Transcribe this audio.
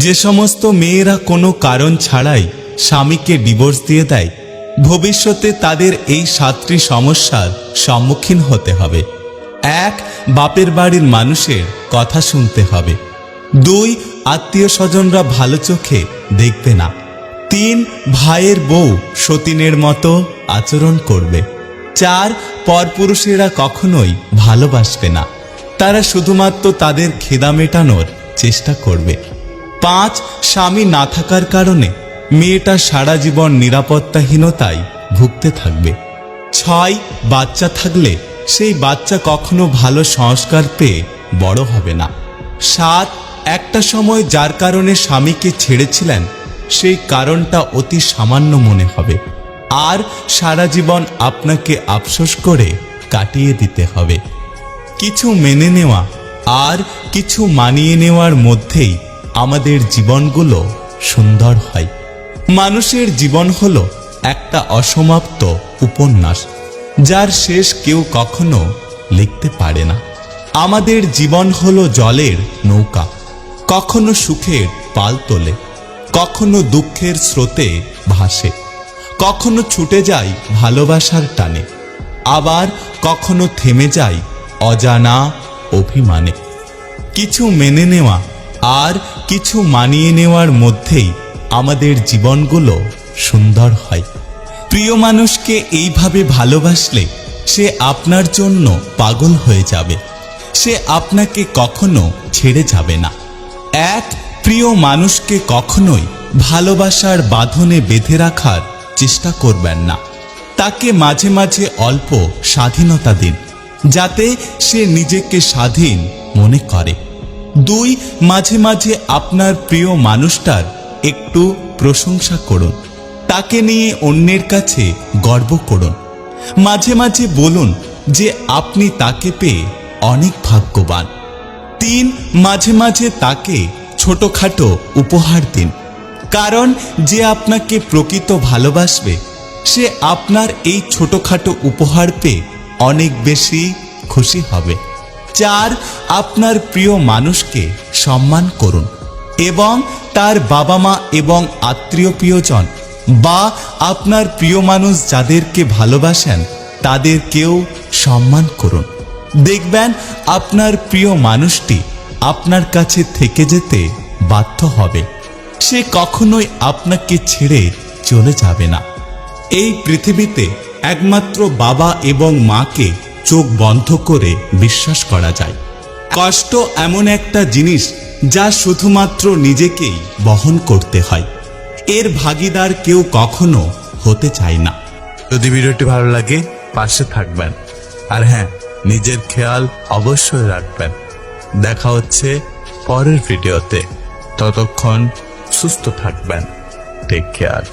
যে সমস্ত মেয়েরা কোনো কারণ ছাড়াই স্বামীকে ডিভোর্স দিয়ে দেয়, ভবিষ্যতে তাদের এই 7টি সমস্যার সম্মুখীন হতে হবে। 1. বাপের বাড়ির মানুষের কথা শুনতে হবে। 2. আত্মীয় স্বজনরা ভালো চোখে দেখবে না। 3. ভাইয়ের বউ সতীনের মতো আচরণ করবে। 4. পরপুরুষেরা কখনোই ভালোবাসবে না, তারা শুধুমাত্র তাদের খিদা মেটানোর চেষ্টা করবে। 5. স্বামী না থাকার কারণে মেয়েটা সারা জীবন নিরাপত্তাহীনতায় ভুগতে থাকবে। 6. বাচ্চা থাকলে সেই বাচ্চা কখনো ভালো সংস্কার পেয়ে বড় হবে না। 7. একটা সময় যার কারণে স্বামীকে ছেড়েছিলেন সেই কারণটা অতি সামান্য মনে হবে, আর সারা জীবন আপনাকে আফসোস করে কাটিয়ে দিতে হবে। কিছু মেনে নেওয়া আর কিছু মানিয়ে নেওয়ার মধ্যেই আমাদের জীবনগুলো সুন্দর হয়। মানুষের জীবন হলো একটা অসমাপ্ত উপন্যাস, যার শেষ কেউ কখনো লিখতে পারে না। আমাদের জীবন হলো জলের নৌকা, কখনো সুখের পাল তোলে, কখনো দুঃখের স্রোতে ভাসে, কখনো ছুটে যায় ভালোবাসার টানে, আবার কখনো থেমে যায় অজানা অভিমানে। কিছু মেনে নেওয়া আর কিছু মানিয়ে নেওয়ার মধ্যেই আমাদের জীবনগুলো সুন্দর হয়। প্রিয় মানুষকে এইভাবে ভালোবাসলে সে আপনার জন্য পাগল হয়ে যাবে, সে আপনাকে কখনো ছেড়ে যাবে না। এক প্রিয় মানুষকে কখনোই ভালোবাসার বাঁধনে বেঁধে রাখার চেষ্টা করবেন না। তাকে মাঝে মাঝে অল্প স্বাধীনতা দিন, যাতে সে নিজেকে স্বাধীন মনে করে। 2 মাঝে মাঝে আপনার প্রিয় মানুষটার একটু প্রশংসা করুন, তাকে নিয়ে অন্যের কাছে গর্ব করুন। মাঝে মাঝে বলুন যে আপনি তাকে পেয়ে অনেক ভাগ্যবান। 3 মাঝে মাঝে তাকে ছোটখাটো উপহার দিন, কারণ যে আপনাকে প্রকৃত ভালোবাসবে সে আপনার এই ছোটখাটো উপহার পেয়ে অনেক বেশি খুশি হবে। 4 আপনার প্রিয় মানুষকে সম্মান করুন এবং তার বাবা মা এবং আত্মীয় প্রিয়জন বা আপনার প্রিয় মানুষ যাদেরকে ভালোবাসেন তাদেরকেও সম্মান করুন। দেখবেন আপনার প্রিয় মানুষটি আপনার কাছে থেকে যেতে বাধ্য হবে, সে কখনোই আপনাকে ছেড়ে চলে যাবে না। এই পৃথিবীতে একমাত্র বাবা এবং মাকে চোখ বন্ধ করে বিশ্বাস করা যায়। কষ্ট এমন একটা জিনিস যা শুধুমাত্র নিজেকেই বহন করতে হয়, এর ভাগীদার কেউ কখনো হতে চায় না। যদি ভিডিওটি ভালো লাগে পাশে থাকবেন, আর হ্যাঁ, নিজের খেয়াল অবশ্যই রাখবেন। দেখা হচ্ছে পরের ভিডিওতে, ততক্ষণ সুস্থ থাকবেন। Take care.